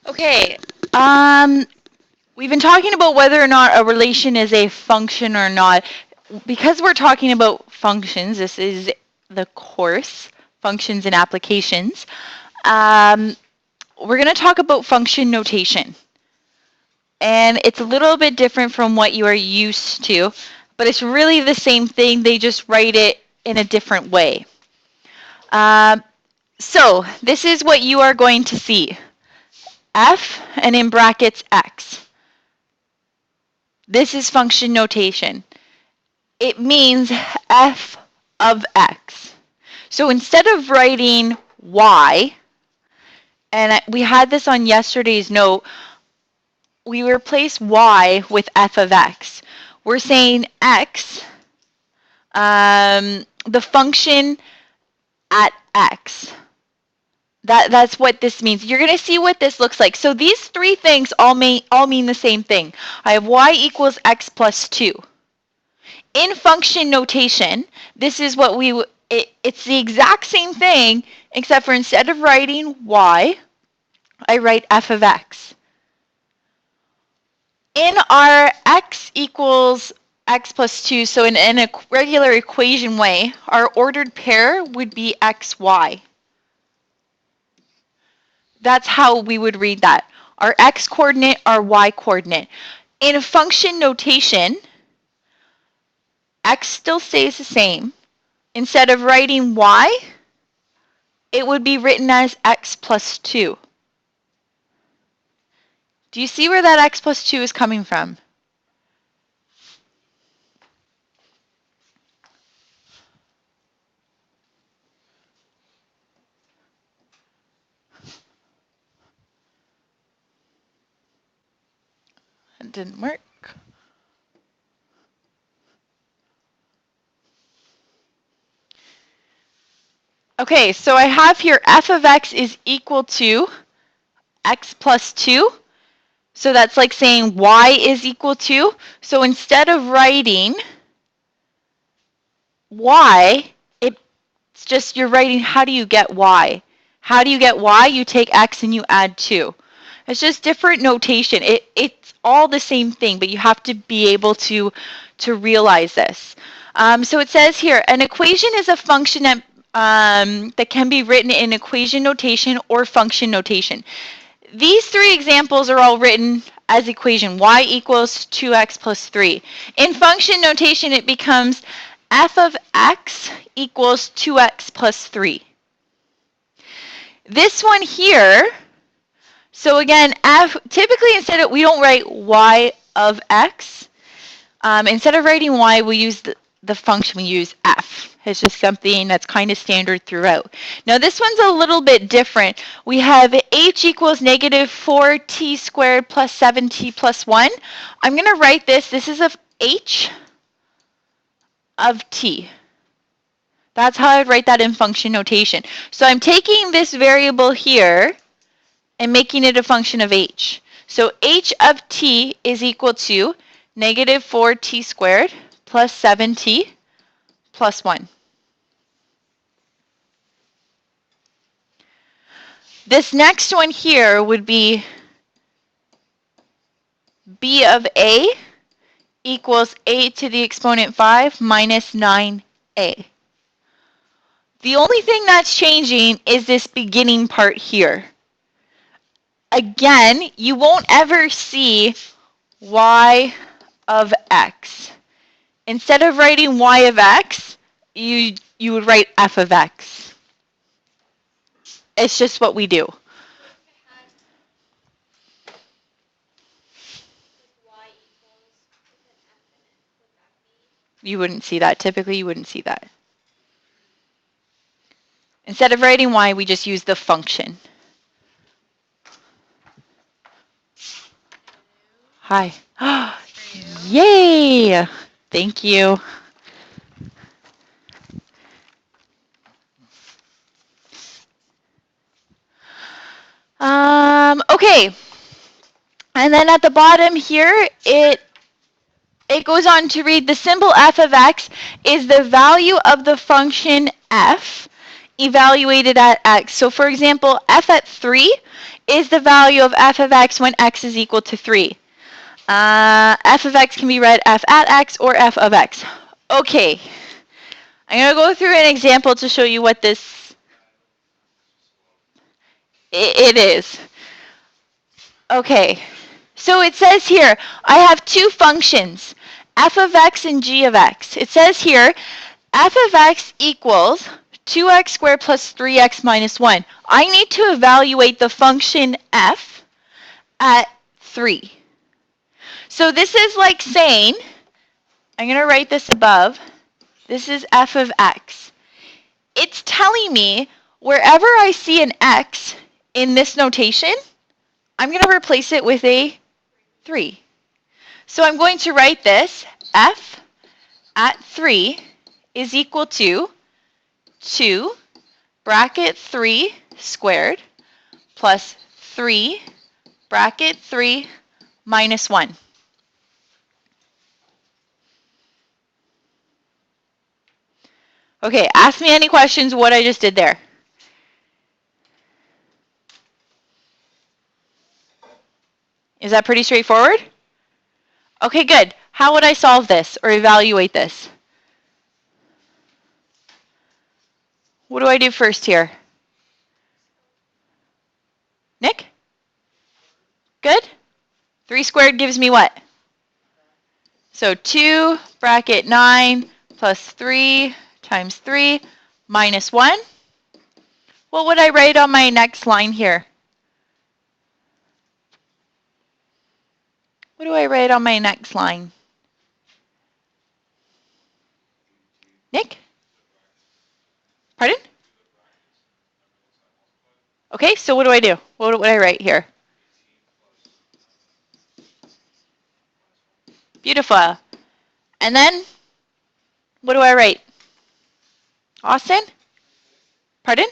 Okay, we've been talking about whether or not a relation is a function or not. Because we're talking about functions, this is the course, Functions and Applications, we're going to talk about function notation. And it's a little bit different from what you are used to, but it's really the same thing. They just write it in a different way. So this is what you are going to see. F and in brackets X. This is function notation. It means f of x. So instead of writing y, and we had this on yesterday's note, we replace y with f of x. We're saying x, the function at x. That's what this means. You're going to see what this looks like. So these three things all mean the same thing. I have y equals x plus 2. In function notation, this is what it's the exact same thing, except for instead of writing y, I write f of x. In our x equals x plus 2, so in a regular equation way, our ordered pair would be xy. That's how we would read that. Our x coordinate, our y coordinate. In a function notation, x still stays the same. Instead of writing y, it would be written as x plus 2. Do you see where that x plus 2 is coming from? It didn't work. Okay, so I have here f of x is equal to x plus 2. So that's like saying y is equal to. So instead of writing y, it's just you're writing how do you get y. How do you get y? You take x and you add 2. It's just different notation. It's all the same thing, but you have to be able to realize this. So it says here, an equation is a function that can be written in equation notation or function notation. These three examples are all written as equation y equals 2x plus 3. In function notation, it becomes f of x equals 2x plus 3. This one here, so again, typically we don't write y of x. Instead of writing y, we use the function, we use f. It's just something that's kind of standard throughout. Now this one's a little bit different. We have h equals negative 4t squared plus 7t plus 1. I'm going to write this. This is of h of t. That's how I'd write that in function notation. So I'm taking this variable here and making it a function of h. So h of t is equal to negative 4t squared plus 7t plus 1. This next one here would be b of a equals a to the exponent 5 minus 9a. The only thing that's changing is this beginning part here. Again, you won't ever see y of x. Instead of writing y of x, you would write f of x. It's just what we do. You wouldn't see that. Typically, you wouldn't see that. Instead of writing y, we just use the function. Hi. Yay! Thank you. Okay. And then at the bottom here, it goes on to read the symbol f of x is the value of the function f evaluated at x. So for example, f at 3 is the value of f of x when x is equal to 3. F of x can be read f at x or f of x. Okay, I'm going to go through an example to show you what this it is. Okay, so it says here, I have two functions, f of x and g of x. It says here, f of x equals 2x squared plus 3x minus 1. I need to evaluate the function f at 3. So this is like saying, I'm going to write this above, this is f of x. It's telling me wherever I see an x in this notation, I'm going to replace it with a 3. So I'm going to write this, f at 3 is equal to 2 bracket 3 squared plus 3 bracket 3 minus 1. Okay, ask me any questions what I just did there. Is that pretty straightforward? Okay, good. How would I solve this or evaluate this? What do I do first here? Nick? Good? 3 squared gives me what? So 2 bracket 9 plus 3 times 3 minus 1. What would I write on my next line here? What do I write on my next line? Nick? Pardon? Okay, so what do I do? What would I write here? Beautiful. And then, what do I write? Austin? Pardon?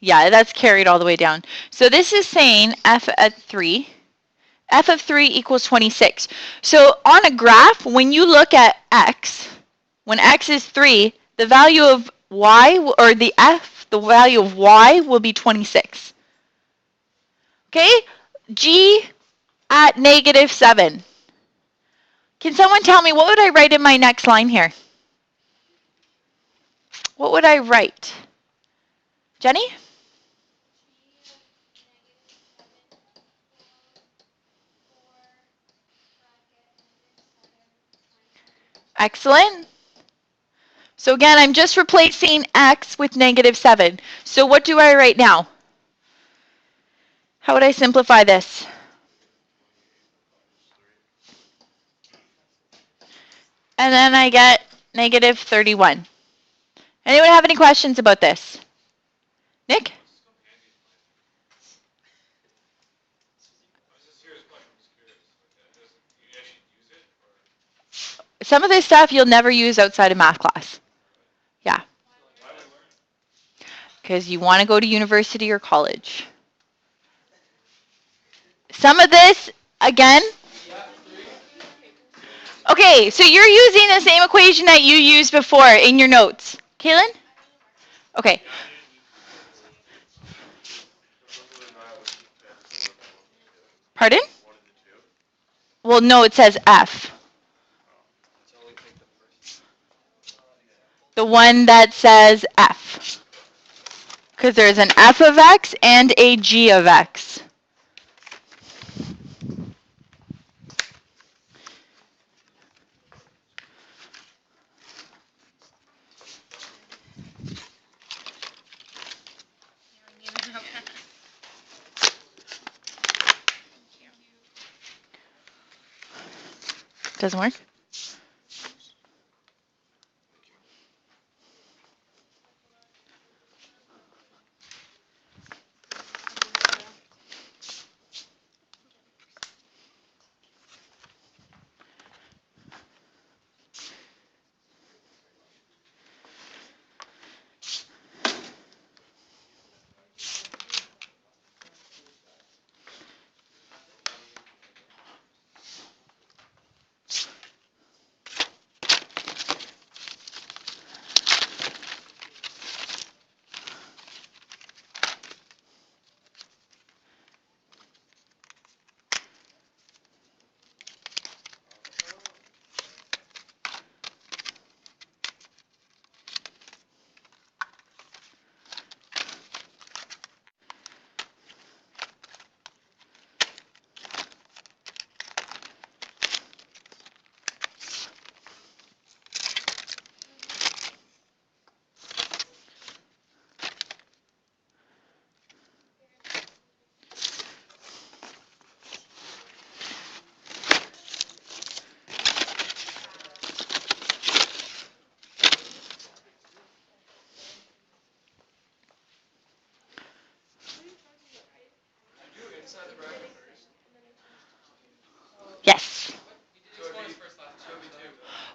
Yeah, that's carried all the way down. So this is saying f at 3. F of 3 equals 26. So on a graph, when you look at x, when x is 3, the value of y, or the value of y will be 26. Okay? G at negative 7. Can someone tell me, what would I write in my next line here? What would I write? Jenny? Excellent. So again, I'm just replacing x with negative 7. So what do I write now? How would I simplify this? And then I get negative 31. Anyone have any questions about this? Nick? Some of this stuff you'll never use outside of math class. Yeah. Because you want to go to university or college. Some of this, again. Okay, so you're using the same equation that you used before in your notes. Kaylin? Okay. Pardon? Well, no, it says F. The one that says F. Because there's an F of X and a G of X. Doesn't work?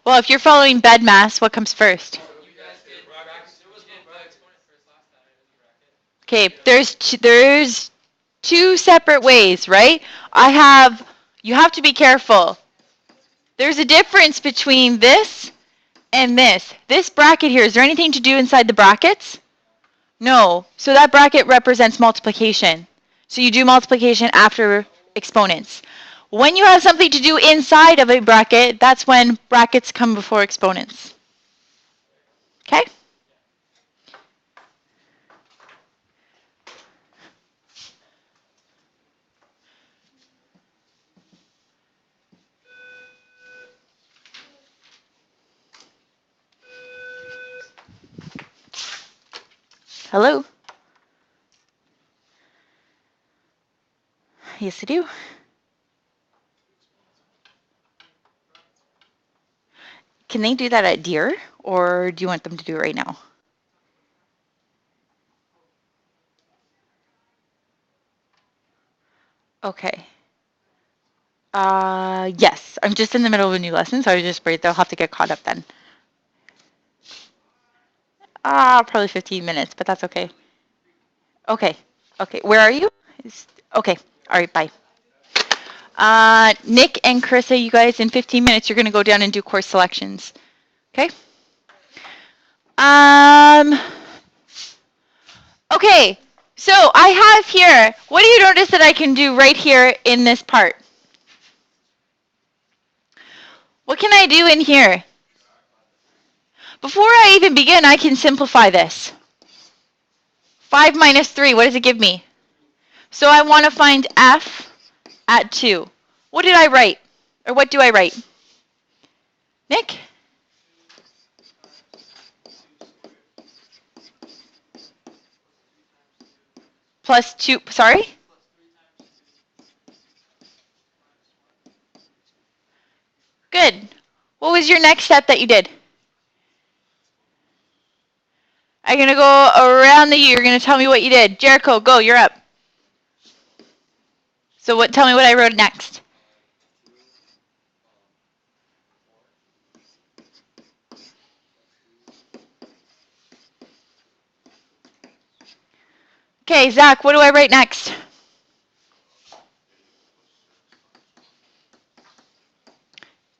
Well, if you're following bed mass, what comes first? Okay, there's two separate ways, right? You have to be careful. There's a difference between this and this. This bracket here, is there anything to do inside the brackets? No. So that bracket represents multiplication. So you do multiplication after exponents. When you have something to do inside of a bracket, that's when brackets come before exponents. Okay? Hello? Yes, I do. Can they do that at Deer, or do you want them to do it right now? Okay. Yes. I'm just in the middle of a new lesson, so I was just worried they'll have to get caught up then. Probably 15 minutes, but that's okay. Okay. Okay. Where are you? Okay. All right. Bye. Nick and Carissa, you guys, in 15 minutes, you're going to go down and do course selections. Okay? Okay. So I have here, what do you notice that I can do right here in this part? What can I do in here? Before I even begin, I can simplify this. 5 minus 3, what does it give me? So I want to find f at 2. What did I write? Or what do I write? Nick? Plus 2, sorry? Good. What was your next step that you did? I'm going to go around the U. You're going to tell me what you did. Jericho, go. You're up. So tell me what I wrote next. Okay, Zach, what do I write next?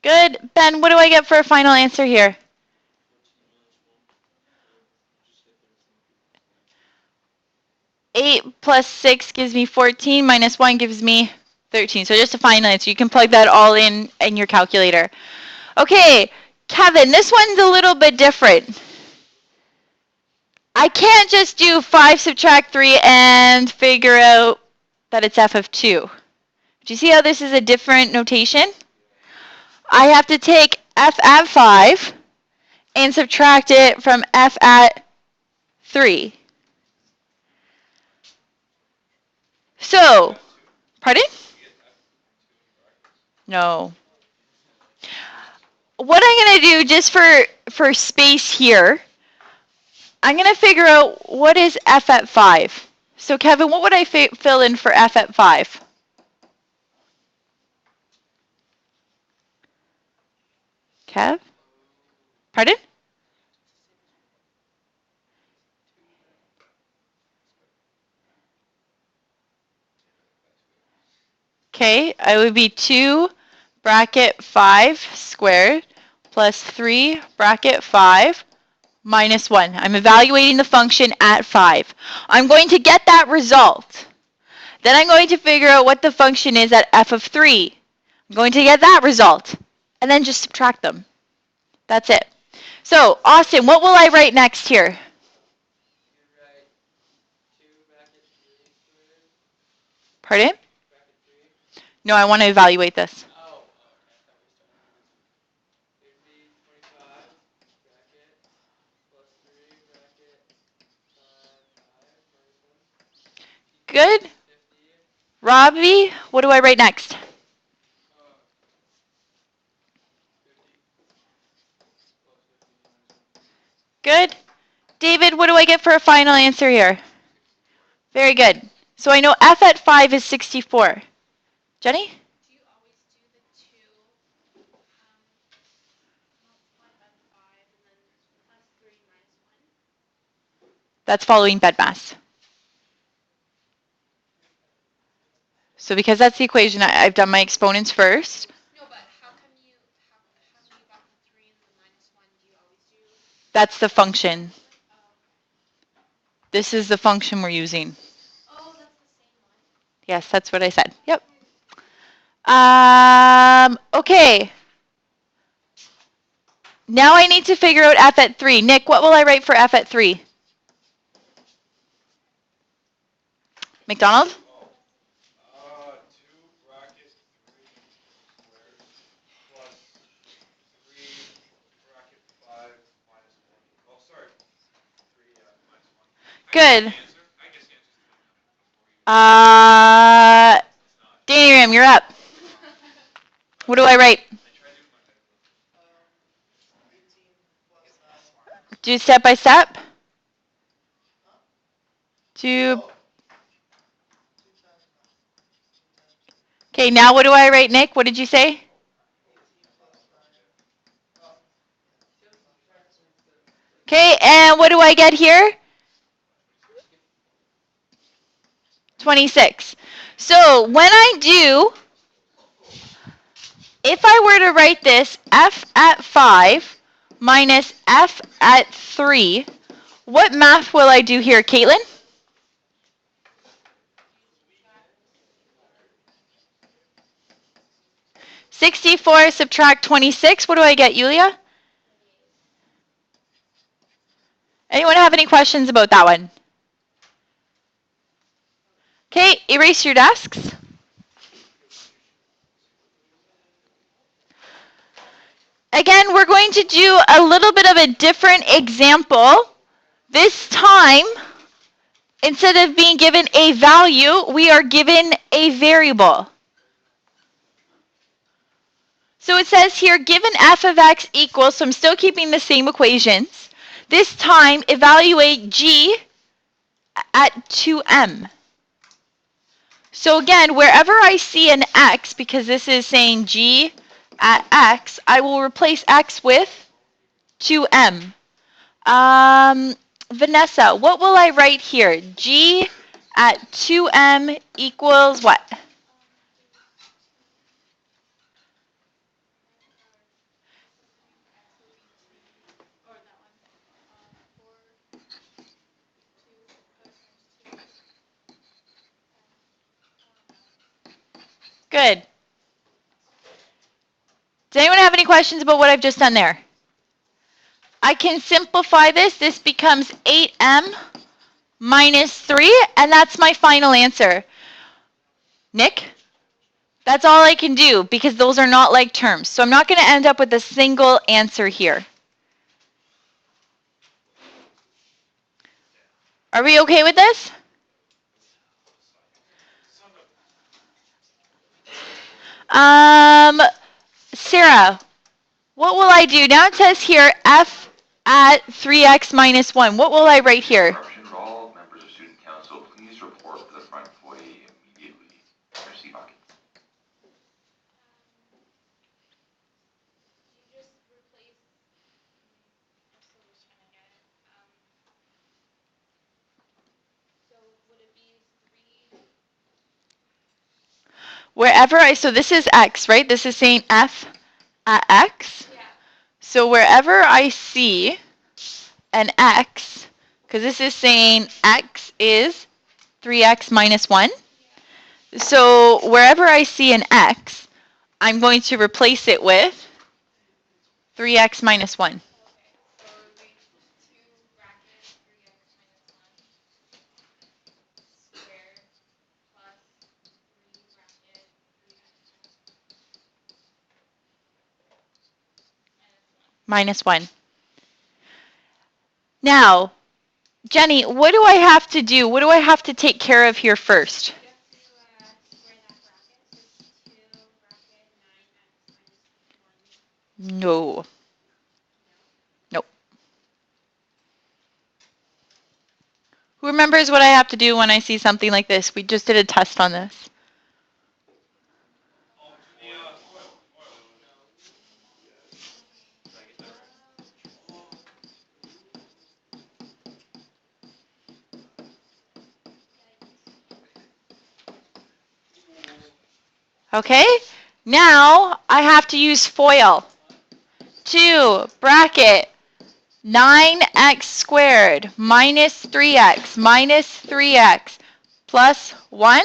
Good. Ben, what do I get for a final answer here? Eight plus 6 gives me 14, minus 1 gives me 13. So just a final answer. You can plug that all in your calculator. Okay, Kevin, this one's a little bit different. I can't just do 5 subtract 3 and figure out that it's f of 2. Do you see how this is a different notation? I have to take f at 5 and subtract it from f at 3. So, pardon? No. What I'm going to do just for space here, I'm going to figure out what is f at 5. So Kevin, what would I fill in for f at 5? Kev? Pardon? Okay, I would be 2 bracket 5 squared plus 3 bracket 5 minus 1. I'm evaluating the function at 5. I'm going to get that result. Then I'm going to figure out what the function is at f of 3. I'm going to get that result. And then just subtract them. That's it. So, Austin, what will I write next here? Pardon? No, I want to evaluate this. Good. Robbie, what do I write next? Good. David, what do I get for a final answer here? Very good. So I know f at 5 is 64. Jenny? That's following bed mass. So because that's the equation, I've done my exponents first. No, but how come you got the 3 and the -1? Do you always do? That's the function. Oh, okay. This is the function we're using. Oh, that's the same one. Yes, that's what I said. Yep. Okay. Now I need to figure out f at 3. Nick, what will I write for f at 3? McDonald? 2 bracket 3 squared plus 3 bracket 5 minus 1. Oh, sorry. 3 minus 1. Good. I guess the answer's 3 now. It's not. Danny Ram, you're up. What do I write? I tried doing my head above. 18 plus Do step by step. 2. oh, 2 times 9. 16 times 2. Okay, now what do I write, Nick? What did you say? 18 plus 9. Oh, yeah. Subtract 27. Okay, and what do I get here? 26. So when I do, if I were to write this f at 5 minus f at 3, what math will I do here, Caitlin? 64 subtract 26. What do I get, Yulia? Anyone have any questions about that one? Okay, erase your desks. Again, we're going to do a little bit of a different example. This time, instead of being given a value, we are given a variable. So it says here, given f of x equals, so I'm still keeping the same equations. This time, evaluate g at 2m. So again, wherever I see an x, because this is saying g at x, I will replace x with 2m. Vanessa, what will I write here? G at 2m equals what? Or that one. 4, 2 times 2. Good. Does anyone have any questions about what I've just done there? I can simplify this. This becomes 8m minus 3, and that's my final answer. Nick? That's all I can do because those are not like terms. So I'm not going to end up with a single answer here. Are we okay with this? Sarah, what will I do? Now it says here f at 3x minus 1. What will I write here? Interruptions. All members of student council, please report to the front foyer immediately. Merci, Bucket. You just replace. I'm still just trying to get it. So would it be 3? So this is x, right? This is saying f at x. Yeah. So wherever I see an x, because this is saying x is 3x minus 1. Yeah. So wherever I see an x, I'm going to replace it with 3x minus 1. Okay. So it would be 2 bracket 3x minus 1 squared plus 3 bracket 3x minus 1. Minus 1. Now, Jenny, what do I have to do? What do I have to take care of here first? You have to square that bracket. So it's 2 bracket 9x minus 1. No. No? Nope. Who remembers what I have to do when I see something like this? We just did a test on this. Oh, do the FOIL. Did I get that right? Okay? Now I have to use FOIL. 2 bracket 9x squared minus 3x plus 1.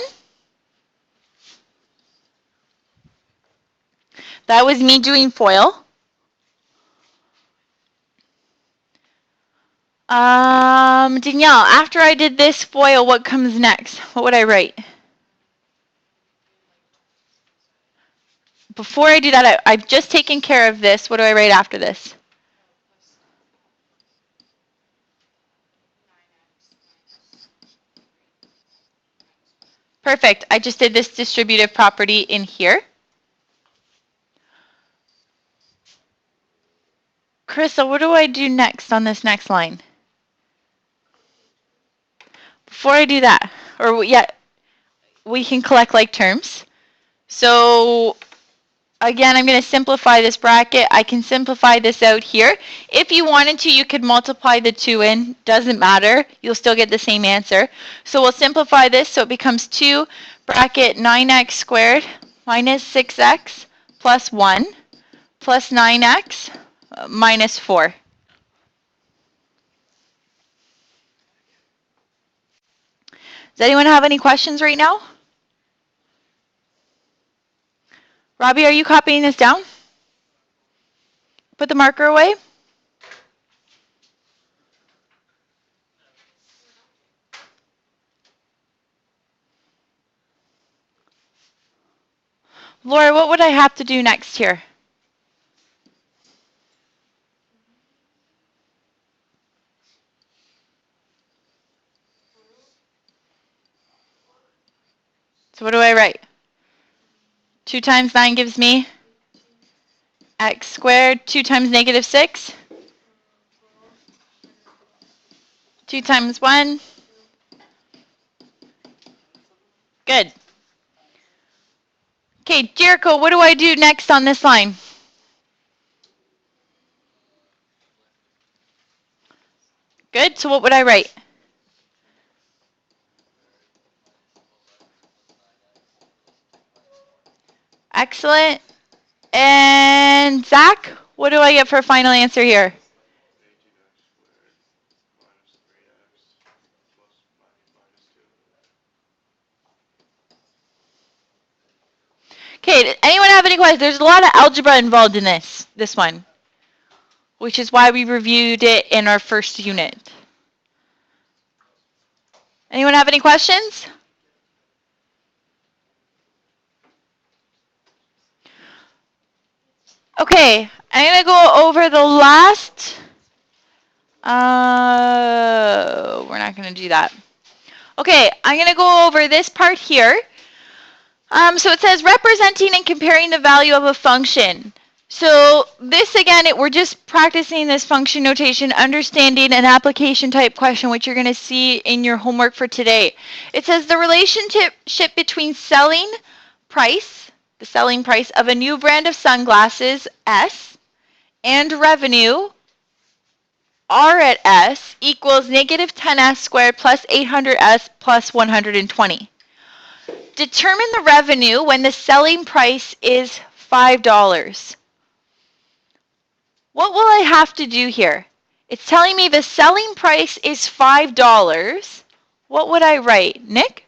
That was me doing FOIL. Danielle, after I did this FOIL, what comes next? What would I write? Before I do that, I've just taken care of this. What do I write after this? Perfect. I just did this distributive property in here. Carissa, what do I do next on this next line? Before I do that, or yeah, we can collect like terms. So again, I'm going to simplify this bracket. I can simplify this out here. If you wanted to, you could multiply the 2 in. Doesn't matter. You'll still get the same answer. So we'll simplify this so it becomes 2 bracket 9x squared minus 6x plus 1 plus 9x minus 4. Does anyone have any questions right now? Robbie, are you copying this down? Put the marker away. Laura, what would I have to do next here? So what do I write? 2 times 9 gives me x squared. 2 times negative 6. 2 times 1. Good. Okay, Jericho, what do I do next on this line? Good, so what would I write? Excellent. And Zach, what do I get for a final answer here? 18x squared minus 3x plus minus 2. Okay, anyone have any questions? There's a lot of algebra involved in this one, which is why we reviewed it in our first unit. Anyone have any questions? Okay, I'm going to go over the last. We're not going to do that. Okay, I'm going to go over this part here. So it says representing and comparing the value of a function. So this again, we're just practicing this function notation, understanding an application type question, which you're going to see in your homework for today. It says the relationship between the selling price of a new brand of sunglasses, S, and revenue, R at S, equals negative 10S squared plus 800S plus 120. Determine the revenue when the selling price is $5. What will I have to do here? It's telling me the selling price is $5. What would I write? Nick?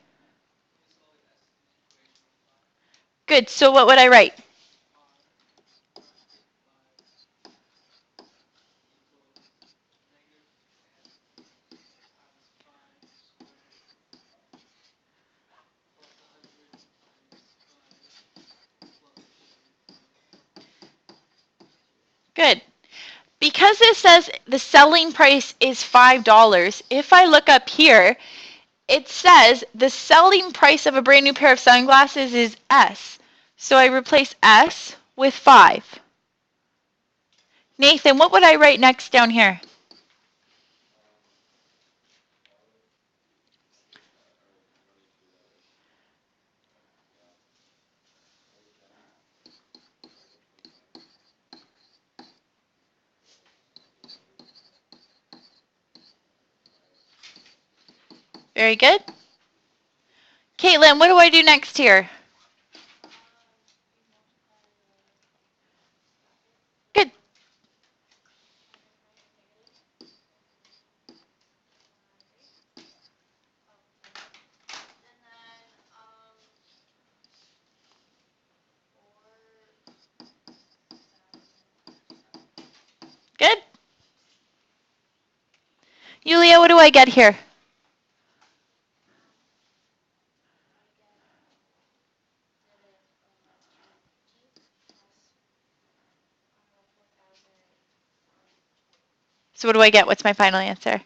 Good, so what would I write? Good. Because it says the selling price is $5, if I look up here, it says the selling price of a brand new pair of sunglasses is S. So I replace S with 5. Nathan, what would I write next down here? Very good. Caitlin, what do I do next here? Yulia, what do I get here? So what do I get? What's my final answer?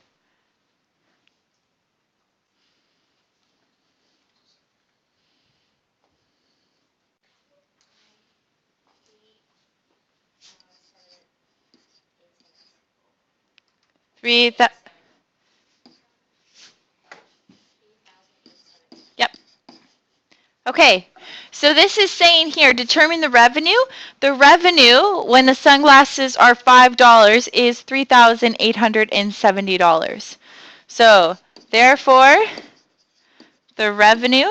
Three. Yep. Okay. So this is saying here, determine the revenue. The revenue when the sunglasses are $5 is $3,870. So therefore, the revenue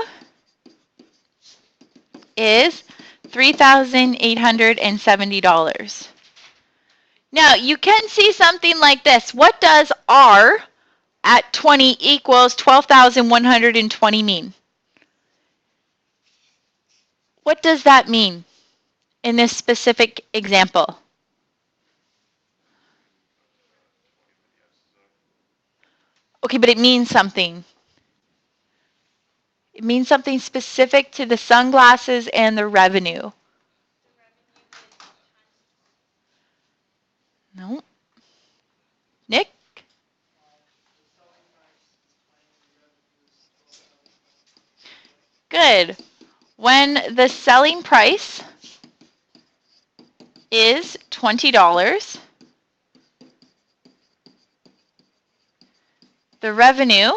is $3,870. Now, you can see something like this. What does R at 20 equals 12,120 mean? What does that mean in this specific example? Okay, but it means something. It means something specific to the sunglasses and the revenue. No. Nick? The selling price is 20, the revenue is 12,120. Good. When the selling price is $20, the revenue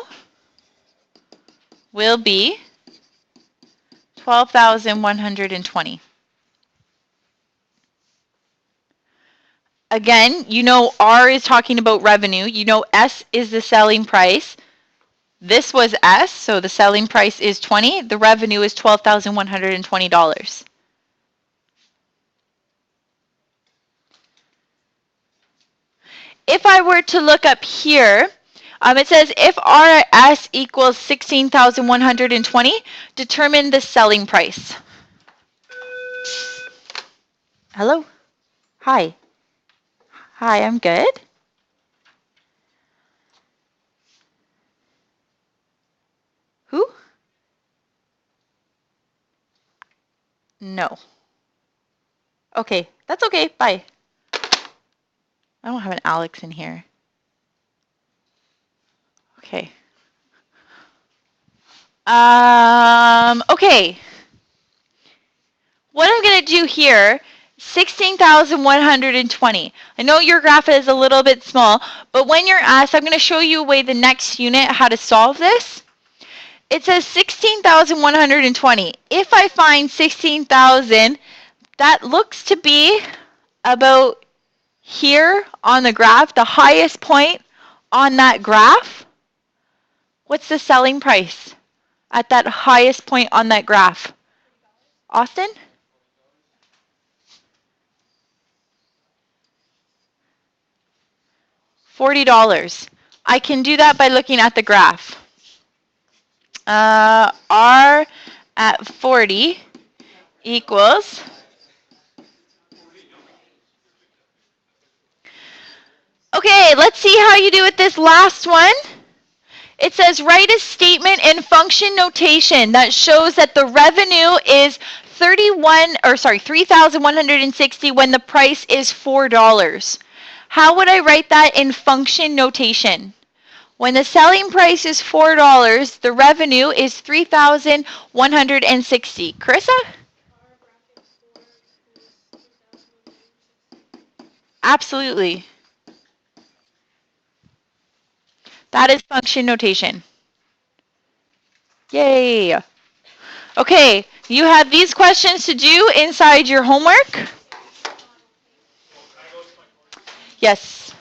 will be 12,120. Again, you know R is talking about revenue. You know S is the selling price. This was S, so the selling price is 20. The revenue is $12,120. If I were to look up here, it says if RS equals 16,120, determine the selling price. Hello? Hi. Hi, I'm good. Who? No. Okay, that's okay. Bye. I don't have an Alex in here. Okay. Okay. What I'm going to do here, 16,120. I know your graph is a little bit small, but when you're asked, I'm going to show you a way the next unit how to solve this. It says 16,120. If I find 16,000, that looks to be about here on the graph, the highest point on that graph. What's the selling price at that highest point on that graph? Austin? $40. I can do that by looking at the graph. R at 40 equals. Okay, let's see how you do with this last one. It says write a statement in function notation that shows that the revenue is 3,160 when the price is $4. How would I write that in function notation? When the selling price is $4, the revenue is 3,160. Carissa? R bracket 4 equals 3,160. Absolutely. That is function notation. Yay. Okay, you have these questions to do inside your homework. So can I go to my course? Yes.